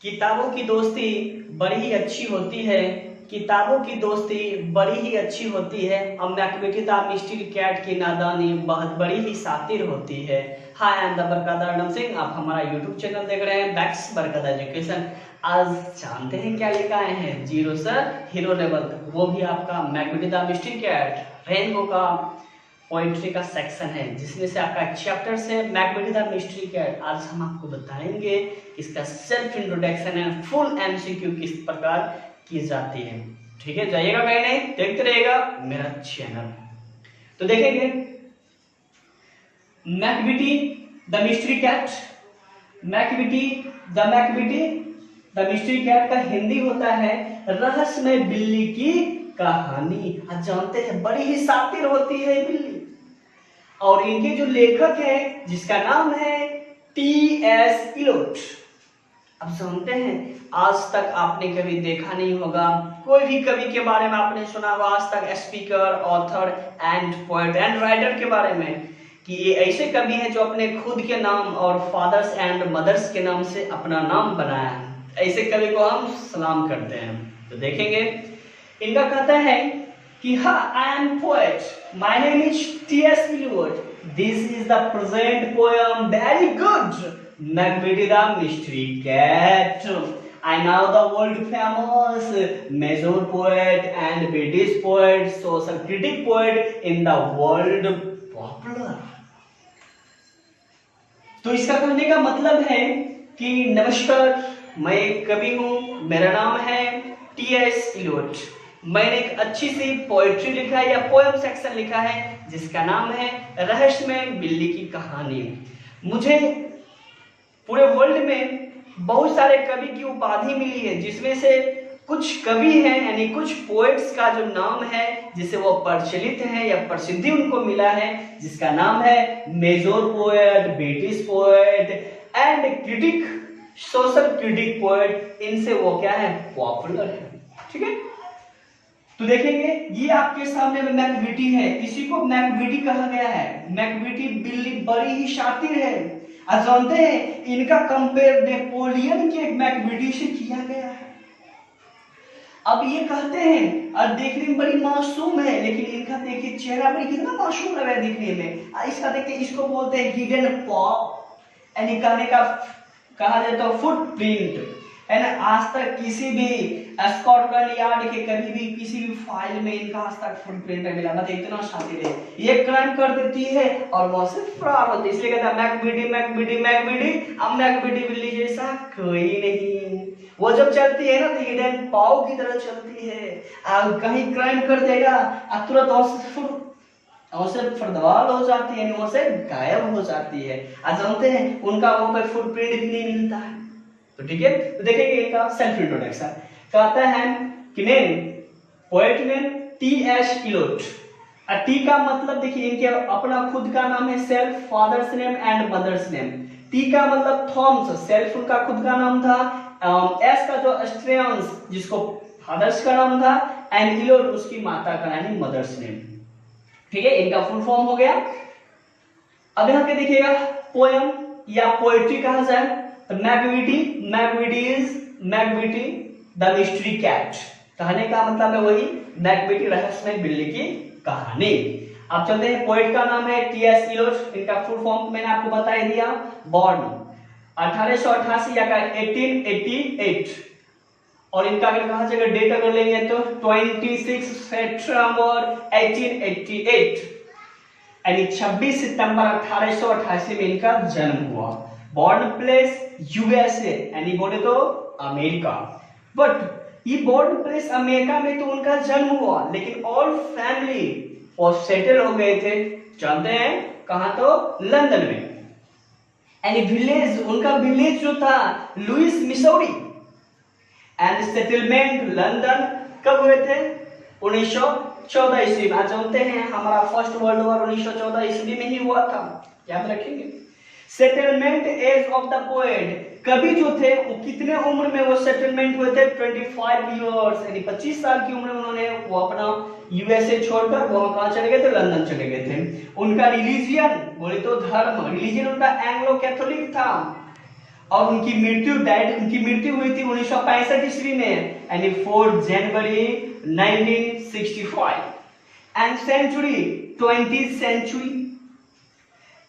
किताबों की दोस्ती बड़ी ही अच्छी होती है। किताबों की दोस्ती बड़ी ही अच्छी होती है। अब मैकबेटिता मिस्ट्री कैट की नादानी बहुत बड़ी ही शातिर होती है। हाय, आई एम द बरकत आडम सिंह। आप हमारा यूट्यूब चैनल देख रहे हैं, बैक्स बरकत एजुकेशन। आज जानते हैं क्या लेकर आए हैं? जीरो से हीरो लेवल तक, वो भी आपका मैकबेटिता मिस्ट्री कैट रेनबो का पोइट्री का सेक्शन है, जिसमें से आपका एक चैप्टर है मैकबेटिता मिस्ट्री कैट। आज हम आपको बताएंगे इसका सेल्फ इंट्रोडक्शन है, फुल एमसीक्यू किस प्रकार की जाती है। ठीक है, जाइएगा कहीं नहीं, देखते रहिएगा मेरा चैनल। तो देखेंगे Macavity the mystery cat. Macavity the mystery cat का हिंदी होता है रहस्यमय बिल्ली की कहानी। आज जानते हैं बड़ी ही शातिर होती है बिल्ली। और इनके जो लेखक हैं जिसका नाम है टी.एस. इलियट। अब जानते हैं, आज तक आपने कभी देखा नहीं होगा, कोई भी कवि के बारे में आपने सुना होगा आज तक, speaker, author and poet and writer के बारे में, कि ये ऐसे कवि हैं जो अपने खुद के नाम और फादर्स एंड मदर्स के नाम से अपना नाम बनाया है। ऐसे कवि को हम सलाम करते हैं। तो देखेंगे, इनका कहता है कि I am poet. My name is T.S. Eliot. This is the present poem. Very good. Macbeth the Mystery Cat. I know the world famous major poet and British poet, social critic poet in the world popular. तो इसका कहने का मतलब है कि नमस्कार, मैं एक कवि हूँ, मेरा नाम है टी.एस. इलियट। मैंने एक अच्छी सी पोएट्री लिखा है या पोएम सेक्शन लिखा है जिसका नाम है रहस्यमय बिल्ली की कहानी। मुझे पूरे वर्ल्ड में बहुत सारे कवि की उपाधि मिली है, जिसमें से कुछ कवि हैं यानी कुछ पोएट्स का जो नाम है जिसे वो प्रचलित है या प्रसिद्धि उनको मिला है, जिसका नाम है major poet, British poet and critic, social critic poet. इनसे वो क्या है, पॉपुलर है। ठीक है, तो देखेंगे ये आपके सामने में मैकबेटी है। इसी को मैकबेटी कहा गया है। मैकबेटी बिल्ली बड़ी ही शातिर है। आप जानते हैं इनका कंपेयर नेपोलियन के मैकबेटी से किया गया है। अब ये कहते हैं, और देखने में बड़ी मासूम है, लेकिन इनका देखिए चेहरा पर कितना मासूम लग रहा है दिखने में। इसका देखिए, इसको बोलते हैं हिडन पॉ, यानी कहने का कहा जाता है फुटप्रिंट है ना। आज तक किसी भी स्कॉटलैंड यार्ड के कभी भी किसी भी फाइल में इनका आज तक फुटप्रिंट नहीं मिला। मतलब इतना शातिर है, ये क्राइम कर देती है और वहां से फरार होती है। इसलिए कहता है मैकबेटी। अब मैकबेटी बिल्ली जैसा कोई नहीं। वो जब चलती है ना तो हिडन पाव की तरह चलती है। अब कहीं क्राइम कर देगा और तुरंत से फर्दवाल हो जाती है, वहां से गायब हो जाती है। आज जानते हैं उनका वहां पर फुटप्रिंट भी नहीं मिलता है। तो ठीक है, तो देखेंगे इनका सेल्फ इंट्रोडक्शन। कहता है कि name, poet name T S. Eliot. T का मतलब देखिए, इनके अपना खुद का नाम है self, father's name and mother's name. T का मतलब थॉम्स, सेल्फ उनका खुद का नाम था। एस का जो स्ट्रेंस, जिसको फादर्स का नाम था, एंड इलियट उसकी माता का यानी मदर्स नेम। ठीक है, इनका फुल फॉर्म हो गया। अब यहाँ पे देखिएगा पोएम या पोएट्री कहा जाए तो मैकबेटी द मिस्ट्री कैट। कहने का मतलब है वही मैकबेटी रहस्यमय बिल्ली की कहानी। अब चलते हैं, पोएट का नाम है टी.एस. इलियट। इनका फुल फॉर्म मैंने आपको बता ही दिया। बॉर्न 1888 या 1888, और इनका अगर कहा जाएगा डेट अगर लेंगे तो 26 सितंबर 1888, यानी 26 सितंबर 1888 में इनका जन्म हुआ। बॉर्न प्लेस यूएसए, यानी बोले तो अमेरिका। बट ये बॉर्न प्लेस अमेरिका में तो उनका जन्म हुआ, लेकिन ऑल फैमिली और सेटल हो गए थे, जानते हैं कहां, तो लंदन में। यानी विलेज, उनका विलेज जो था Louis Missouri, and settlement London कब हुए थे, 1914 ईस्वी में। जानते हैं हमारा फर्स्ट वर्ल्ड वॉर 1914 ईस्वी में ही हुआ था, याद रखेंगे। Settlement age of the poet, कवि जो थे वो कितने उम्र में वो सेटलमेंट हुए थे, 25 इयर्स, यानी 25 साल की उम्र में उन्होंने वो अपना यूएसए छोड़कर वहां कहां चले गए थे, लंदन चले गए थे। उनका रिलीजियन बोले तो धर्म, रिलीजियन उनका एंग्लो कैथोलिक था। और उनकी मृत्यु हुई थी 1965 ईस्वी में, यानी 4 जनवरी 1965। And century 20th century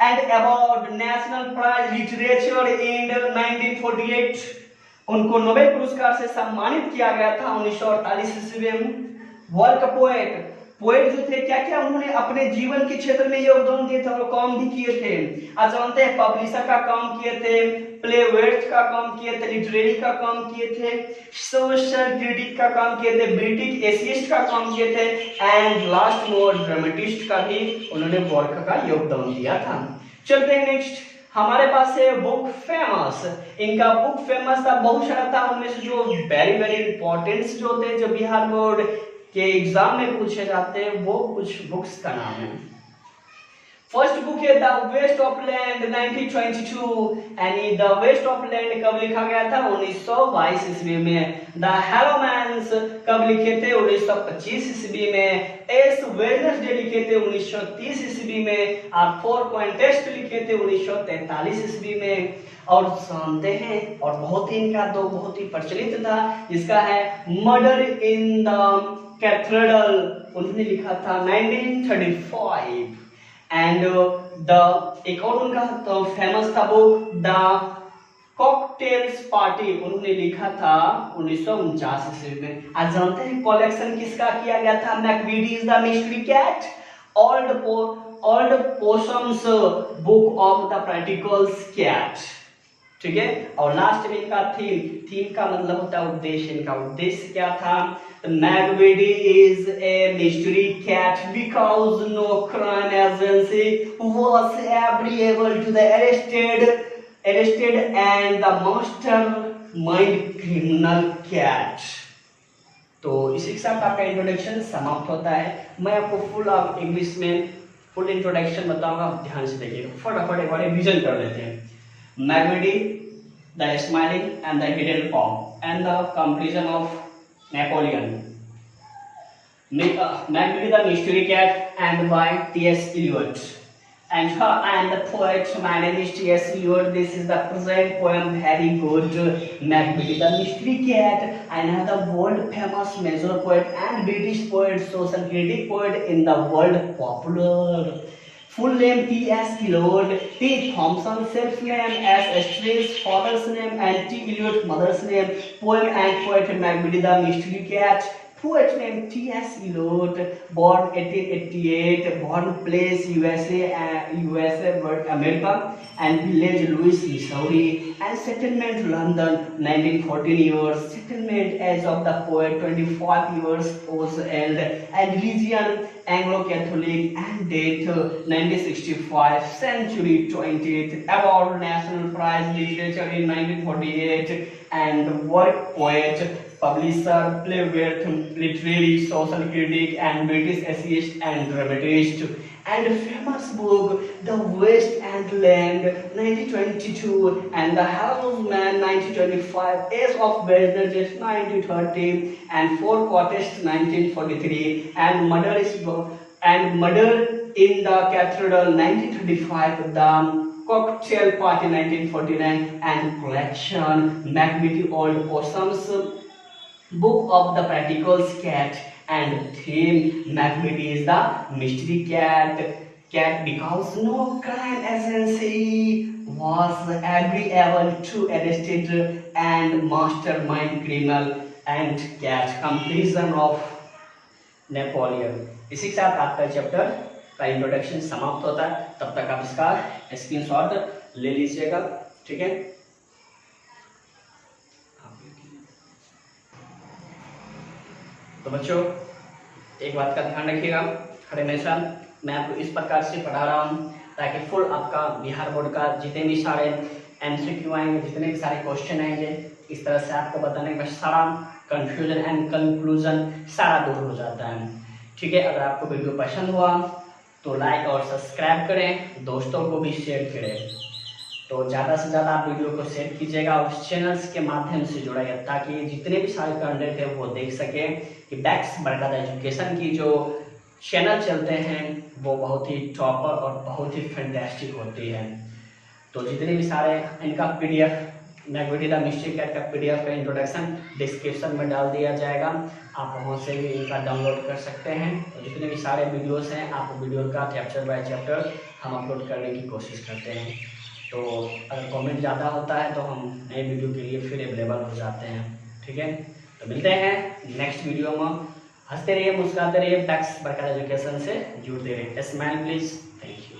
and award national prize literature in 1948। उनको नोबेल पुरस्कार से सम्मानित किया गया था 1948 ईस्वी में। वर्ल्ड पोएट जो थे, क्या क्या उन्होंने अपने जीवन के क्षेत्र में योगदान दिए थे और काम भी किए थे। आप जानते हैं पब्लिशर का काम किए थे, प्लेवेट का काम किए थे, लिटरेरी का काम किए थे, सोशल क्रिटिक का काम किए थे, ब्रिटिश एसिस्ट का काम किए थे, एंड लास्ट मोर ड्रामेटिस्ट का भी उन्होंने वर्क का योगदान दिया था। चलते हैं नेक्स्ट, हमारे पास है बुक फेमस। इनका बुक फेमस था, बहुत सारा था, उनमें से जो वेरी वेरी इंपॉर्टेंट जो थे, जो बिहार बोर्ड के एग्जाम में पूछे जाते हैं, वो कुछ बुक्स का नाम है। फर्स्ट बुक है द वेस्ट ऑफ लैंड 1922, यानी द वेस्ट ऑफ लैंड कब लिखा गया था? 1922 ईस्वी में। द हेलोमैन्स कब लिखे थे? 1925 ईस्वी में। एस वेडनेसडे लिखे थे 1930 ईस्वी में। और 4 कॉन्टेस्ट लिखे थे 1943 ईस्वी में। और जानते हैं, और बहुत ही इनका दो बहुत ही प्रचलित था, इसका है मर्डर इन द कैथेड्रल, उन्होंने लिखा था 1935। एंड एक और उनका तो फेमस था बुक द कॉकटेल्स पार्टी, उन्होंने लिखा था 1949 ईस्वी में। आज जानते हैं कलेक्शन किसका किया गया था? Macavity's the mystery cat, old possum's book of the practicals cat, ठीक है। और लास्ट में इनका थीम का मतलब होता है उद्देश्य। इनका उद्देश्य क्या था? Macavity is a mystery cat because no crime agency was able to the arrested and the mastermind criminal cat। तो इसी के साथ आपका इंट्रोडक्शन समाप्त होता है। मैं आपको फुल इंग्लिश में फुल इंट्रोडक्शन बताऊंगा, ध्यान से देखिए। फटाफट एक बार रिवीजन कर लेते हैं। Macbeth, the Smiling and the Hidden Palm, and the Completion of Napoleon. Macbeth, the Mystery Cat, and by T.S. Eliot. And the poet, my name is T.S. Eliot. This is the present poem, very good. Macbeth, the Mystery Cat, another world famous major poet and British poet, social critic poet in the world popular. Full name T.S. Eliot, T. Thompson, self name S. Estridge, father's name, and T. Eliot, mother's name. Poem and poet Macbeth the Mystery Cat. Poet name T.S. Eliot, born 1888, born place USA, but America, and village Louis, Missouri, and settlement London, 1914 years. Settlement age of the poet 25 years old, and religion Anglo-Catholic, and date 1965, century 20th, award national prize literature in 1948, and work poet, publisher, playwright, literary, social critic, and British essayist and dramatist. And famous book The West and Land 1922, and The Houseman 1925, Ace of Business 1930, and Four Cottest 1943, and Murder in the Cathedral 1935, The Cocktail Party 1949, and Collection Macbeth Old Possums, Book of the Practical Cat, and theme Macbeth is the mystery cat because no crime agency was able to arrested and mastermind criminal, and cat completion of Napoleon. इसी के साथ आपका chapter का introduction समाप्त होता है। तब तक आप इसका स्क्रीनशॉट ले लीजिएगा, ठीक है। तो बच्चों एक बात का ध्यान रखिएगा, हर हमेशा मैं आपको इस प्रकार से पढ़ा रहा हूँ ताकि फुल आपका बिहार बोर्ड का जितने भी सारे MCQ आएंगे, जितने भी सारे क्वेश्चन आएंगे, इस तरह से आपको बताने का सारा कंफ्यूजन एंड कंक्लूजन सारा दूर हो जाता है, ठीक है। अगर आपको वीडियो पसंद हुआ तो लाइक और सब्सक्राइब करें, दोस्तों को भी शेयर करें। तो ज़्यादा से ज़्यादा आप वीडियो को शेयर कीजिएगा और चैनल्स के माध्यम से जुड़ाइए ताकि जितने भी सारे कंटेंट है वो देख सकें कि बैक्स बरकत एजुकेशन की जो चैनल चलते हैं वो बहुत ही टॉपर और बहुत ही फैंटास्टिक होती है। तो जितने भी सारे इनका PDF Macavity the mystery cat का PDF का इंट्रोडक्शन डिस्क्रिप्शन में डाल दिया जाएगा, आप वहाँ से भी इनका डाउनलोड कर सकते हैं। और जितने भी सारे वीडियोस हैं आप वीडियो का चैप्टर बाय चैप्टर हम अपलोड करने की कोशिश करते हैं। तो अगर कमेंट ज़्यादा होता है तो हम नए वीडियो के लिए फिर अवेलेबल हो जाते हैं। ठीक है, तो मिलते हैं नेक्स्ट वीडियो में। हंसते रहिए, मुस्कुराते रहिए, टैक्स बरकरार एजुकेशन से जुड़ते रहिए। Smile please. Thank you.